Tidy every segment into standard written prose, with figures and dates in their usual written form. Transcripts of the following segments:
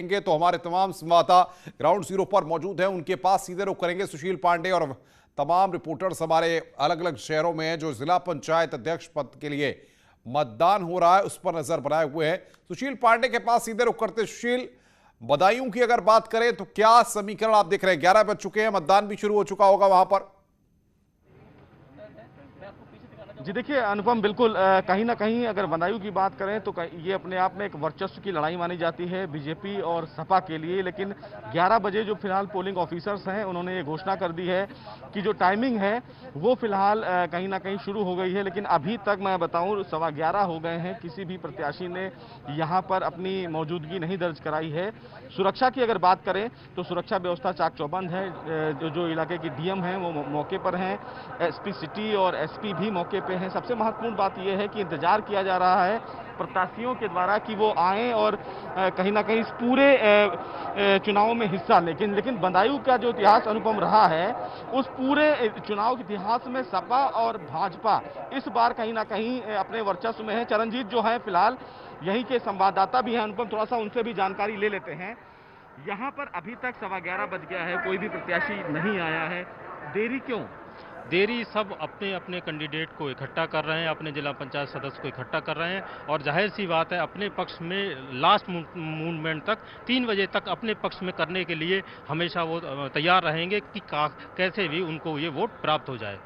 तो हमारे तमाम संवाददाता ग्राउंड जीरो पर मौजूद हैं, उनके पास सीधे रुख करेंगे। सुशील पांडे और तमाम रिपोर्टर्स हमारे अलग अलग शहरों में हैं जो जिला पंचायत अध्यक्ष पद के लिए मतदान हो रहा है उस पर नजर बनाए हुए हैं। सुशील पांडे के पास सीधे रुख करते। सुशील, बदायूं की अगर बात करें तो क्या समीकरण आप देख रहे हैं? 11 बज चुके हैं, मतदान भी शुरू हो चुका होगा वहां पर। जी देखिए अनुपम, बिल्कुल कहीं ना कहीं अगर बदायूं की बात करें तो ये अपने आप में एक वर्चस्व की लड़ाई मानी जाती है बीजेपी और सपा के लिए। लेकिन 11 बजे जो फिलहाल पोलिंग ऑफिसर्स हैं उन्होंने ये घोषणा कर दी है कि जो टाइमिंग है वो फिलहाल कहीं ना कहीं शुरू हो गई है। लेकिन अभी तक मैं बताऊं 11:15 हो गए हैं, किसी भी प्रत्याशी ने यहाँ पर अपनी मौजूदगी नहीं दर्ज कराई है। सुरक्षा की अगर बात करें तो सुरक्षा व्यवस्था चाक चौबंद है। जो इलाके की डीएम हैं वो मौके पर हैं, एसपी सिटी और एसपी भी मौके हैं। सबसे महत्वपूर्ण बात यह है कि इंतजार किया जा रहा है प्रत्याशियों के द्वारा कि वो आएं और कहीं ना कहीं इस पूरे चुनाव में हिस्सा लेकिन बदायूं का जो इतिहास अनुपम रहा है उस पूरे चुनाव के इतिहास में सपा और भाजपा इस बार कहीं ना कहीं अपने वर्चस्व में है। चरणजीत जो है फिलहाल यहीं के संवाददाता भी हैं अनुपम, थोड़ा सा उनसे भी जानकारी ले लेते हैं। यहाँ पर अभी तक 11:15 बज गया है, कोई भी प्रत्याशी नहीं आया है, देरी क्यों? देरी सब अपने अपने कैंडिडेट को इकट्ठा कर रहे हैं, अपने जिला पंचायत सदस्य को इकट्ठा कर रहे हैं और जाहिर सी बात है अपने पक्ष में लास्ट मूवमेंट तक 3 बजे तक अपने पक्ष में करने के लिए हमेशा वो तैयार रहेंगे कि कैसे भी उनको ये वोट प्राप्त हो जाए।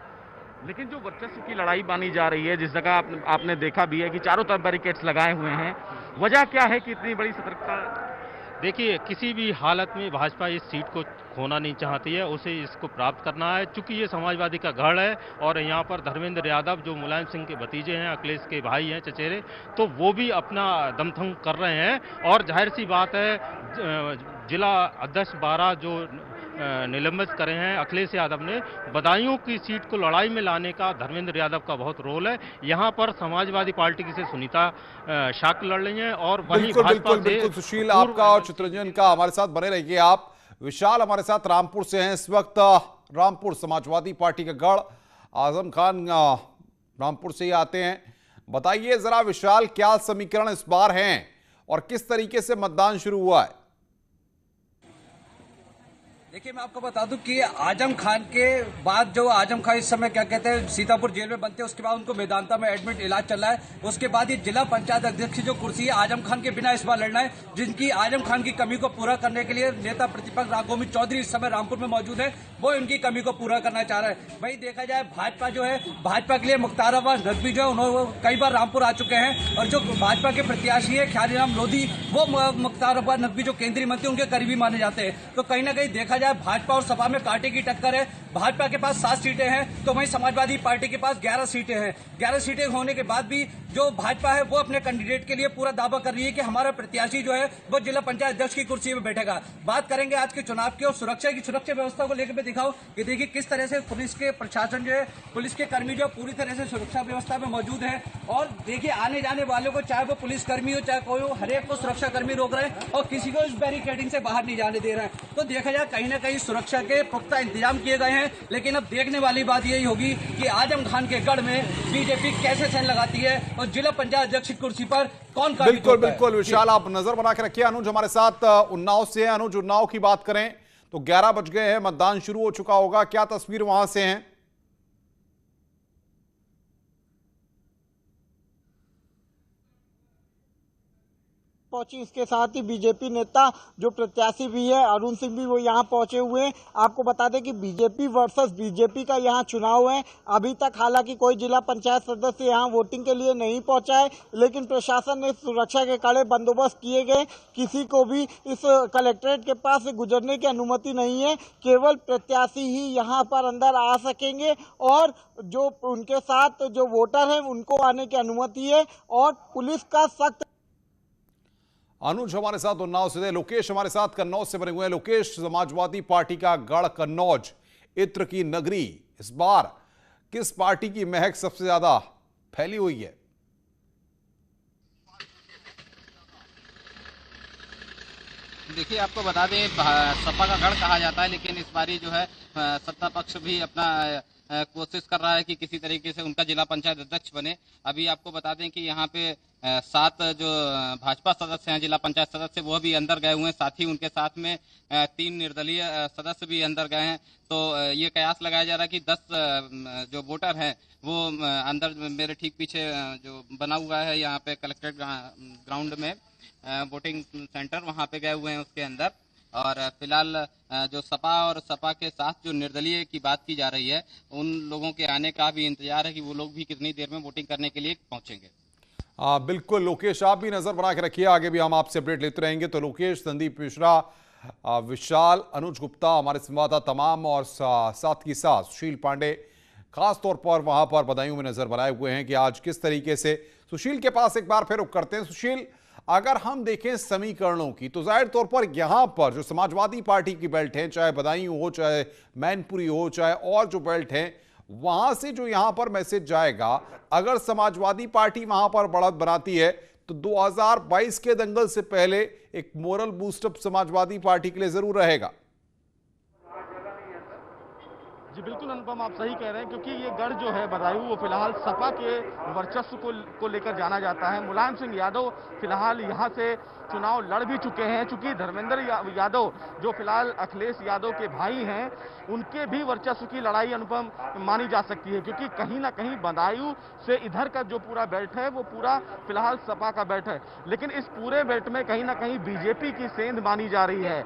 लेकिन जो वर्चस्व की लड़ाई मानी जा रही है, जिस जगह आपने देखा भी है कि चारों तरफ बैरिकेड्स लगाए हुए हैं, वजह क्या है कि इतनी बड़ी सतर्कता? देखिए, किसी भी हालत में भाजपा इस सीट को खोना नहीं चाहती है, उसे इसको प्राप्त करना है। चूंकि ये समाजवादी का गढ़ है और यहाँ पर धर्मेंद्र यादव जो मुलायम सिंह के भतीजे हैं, अखिलेश के भाई हैं, चचेरे, तो वो भी अपना दमखम कर रहे हैं। और जाहिर सी बात है जिला अध्यक्ष 12 जो निलंबित करे हैं अखिलेश यादव ने, बदायूं की सीट को लड़ाई में लाने का धर्मेंद्र यादव का बहुत रोल है। यहाँ पर समाजवादी पार्टी से सुनीता शाक लड़ रही हैं और वहीं भाजपा से सुशील आपका और चित्रंजन का हमारे साथ बने रहिए आप। विशाल हमारे साथ रामपुर से हैं इस वक्त। रामपुर समाजवादी पार्टी का गढ़, आजम खान रामपुर से ही आते हैं। बताइए जरा विशाल, क्या समीकरण इस बार हैं और किस तरीके से मतदान शुरू हुआ है? देखिए, मैं आपको बता दूं कि आजम खान के बाद जो आजम खान इस समय क्या कहते हैं सीतापुर जेल में बनते हैं, उसके बाद उनको मेदांता में एडमिट इलाज चल रहा है। उसके बाद ये जिला पंचायत अध्यक्ष की जो कुर्सी है आजम खान के बिना इस बार लड़ना है, जिनकी आजम खान की कमी को पूरा करने के लिए नेता प्रतिपक्ष राघोमित चौधरी इस समय रामपुर में मौजूद है, वो इनकी कमी को पूरा करना चाह रहा है। वही देखा जाए भाजपा जो है, भाजपा के लिए मुख्तार अब्बास नकवी जो है उन्होंने कई बार रामपुर आ चुके हैं और जो भाजपा के प्रत्याशी है ख्यालीराम लोधी, वो मुख्तार अब्बास नकवी जो केंद्रीय मंत्री उनके करीबी माने जाते हैं। तो कहीं ना कहीं देखा भाजपा और सपा में कांटे की टक्कर है। भाजपा के पास 7 सीटें हैं तो वहीं समाजवादी पार्टी के पास 11 सीटें हैं। 11 सीटें होने के बाद भी जो भाजपा है वो अपने कैंडिडेट के लिए पूरा दावा कर रही है कि हमारा प्रत्याशी जो है वो जिला पंचायत अध्यक्ष की कुर्सी में बैठेगा। बात करेंगे आज के चुनाव की और सुरक्षा व्यवस्था को लेकर मैं दिखाऊं कि देखिए किस तरह से पुलिस के प्रशासन जो है, पुलिस के कर्मी जो पूरी तरह से सुरक्षा व्यवस्था में मौजूद है। और देखिए आने जाने वालों को, चाहे वो पुलिस कर्मी हो चाहे कोई हो, हर एक को सुरक्षा कर्मी रोक रहे हैं और किसी को इस बैरिकेडिंग से बाहर नहीं जाने दे रहे हैं। तो देखा जाए कहीं ना कहीं सुरक्षा के पुख्ता इंतजाम किए गए हैं। लेकिन अब देखने वाली बात यही होगी कि आजम खान के गढ़ में बीजेपी कैसे सेन लगाती है और जिला पंचायत अध्यक्ष की कुर्सी पर कौन? बिल्कुल विशाल, आप नजर बना के रखिए। अनुज हमारे साथ उन्नाव से है। अनुज, उन्नाव की बात करें तो 11 बज गए हैं, मतदान शुरू हो चुका होगा, क्या तस्वीर वहां से है? पहुंची, इसके साथ ही बीजेपी नेता जो प्रत्याशी भी है अरुण सिंह भी वो यहाँ पहुंचे हुए हैं। आपको बता दें कि बीजेपी वर्सेस बीजेपी का यहाँ चुनाव है। अभी तक हालांकि कोई जिला पंचायत सदस्य यहाँ वोटिंग के लिए नहीं पहुंचा है, लेकिन प्रशासन ने सुरक्षा के कड़े बंदोबस्त किए गए। किसी को भी इस कलेक्ट्रेट के पास से गुजरने की अनुमति नहीं है, केवल प्रत्याशी ही यहाँ पर अंदर आ सकेंगे और जो उनके साथ जो वोटर है उनको आने की अनुमति है। और पुलिस का सख्त अनुज हमारे साथ उन्नाव से, लोकेश हमारे साथ कन्नौज से बने हुए हैं। लोकेश, समाजवादी पार्टी का गढ़ कन्नौज, इत्र की नगरी, इस बार किस पार्टी की महक सबसे ज्यादा फैली हुई है? देखिए, आपको बता दें सपा का गढ़ कहा जाता है, लेकिन इस बारी जो है सत्ता पक्ष भी अपना कोशिश कर रहा है कि किसी तरीके से उनका जिला पंचायत अध्यक्ष बने। अभी आपको बता दें कि यहाँ पे 7 जो भाजपा सदस्य हैं, जिला पंचायत सदस्य, वो भी अंदर गए हुए हैं। साथ ही उनके साथ में 3 निर्दलीय सदस्य भी अंदर गए हैं। तो ये कयास लगाया जा रहा है कि 10 जो वोटर हैं वो अंदर, मेरे ठीक पीछे जो बना हुआ है यहाँ पे कलेक्ट्रेट ग्राउंड में वोटिंग सेंटर, वहाँ पे गए हुए हैं उसके अंदर। और फिलहाल जो सपा और सपा के साथ जो निर्दलीय की बात की जा रही है, उन लोगों के आने का भी इंतजार है कि वो लोग भी कितनी देर में वोटिंग करने के लिए पहुंचेंगे। बिल्कुल लोकेश, आप भी नजर बना के रखिए, आगे भी हम आपसे अपडेट लेते रहेंगे। तो लोकेश, संदीप मिश्रा, विशाल, अनुज गुप्ता हमारे संवाददाता तमाम, और साथ ही साथ सुशील पांडे खास तौर पर वहां पर बदायूं में नजर बनाए हुए हैं कि आज किस तरीके से। सुशील के पास एक बार फिर रुख करते हैं। सुशील, अगर हम देखें समीकरणों की तो जाहिर तौर पर यहां पर जो समाजवादी पार्टी की बेल्ट है, चाहे बदायूं हो, चाहे मैनपुरी हो, चाहे और जो बेल्ट है, वहां से जो यहां पर मैसेज जाएगा, अगर समाजवादी पार्टी वहां पर बढ़त बनाती है तो 2022 के दंगल से पहले एक मोरल बूस्टअप समाजवादी पार्टी के लिए जरूर रहेगा। जी बिल्कुल अनुपम, आप सही कह रहे हैं, क्योंकि ये गढ़ जो है बदायूं, वो फिलहाल सपा के वर्चस्व को लेकर जाना जाता है। मुलायम सिंह यादव फिलहाल यहाँ से चुनाव लड़ भी चुके हैं, चूंकि धर्मेंद्र यादव जो फिलहाल अखिलेश यादव के भाई हैं, उनके भी वर्चस्व की लड़ाई अनुपम मानी जा सकती है, क्योंकि कहीं ना कहीं बदायूं से इधर का जो पूरा बेल्ट है वो पूरा फिलहाल सपा का बेल्ट है, लेकिन इस पूरे बेल्ट में कहीं ना कहीं बीजेपी की सेंध मानी जा रही है।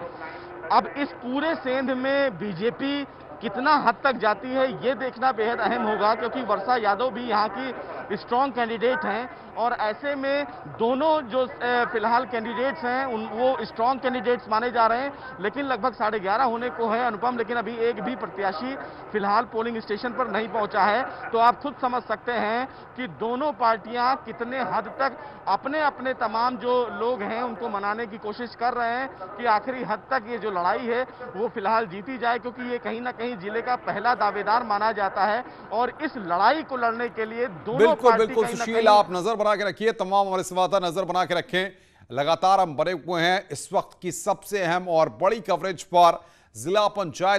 अब इस पूरे सेंध में बीजेपी कितना हद तक जाती है ये देखना बेहद अहम होगा, क्योंकि वर्षा यादव भी यहाँ की स्ट्रॉन्ग कैंडिडेट हैं, और ऐसे में दोनों जो फिलहाल कैंडिडेट्स हैं वो स्ट्रॉन्ग कैंडिडेट्स माने जा रहे हैं। लेकिन लगभग 11:30 होने को है अनुपम, लेकिन अभी एक भी प्रत्याशी फिलहाल पोलिंग स्टेशन पर नहीं पहुंचा है। तो आप खुद समझ सकते हैं कि दोनों पार्टियां कितने हद तक अपने अपने तमाम जो लोग हैं उनको मनाने की कोशिश कर रहे हैं कि आखिरी हद तक ये जो लड़ाई है वो फिलहाल जीती जाए, क्योंकि ये कहीं ना कहीं जिले का पहला दावेदार माना जाता है। और इस लड़ाई को लड़ने के लिए दोनों बिल्कुल सुशील, आप नजर बना के रखिए, तमाम हमारे संवाददाता नजर बना के रखें। लगातार हम बने हुए हैं इस वक्त की सबसे अहम और बड़ी कवरेज पर। जिला पंचायत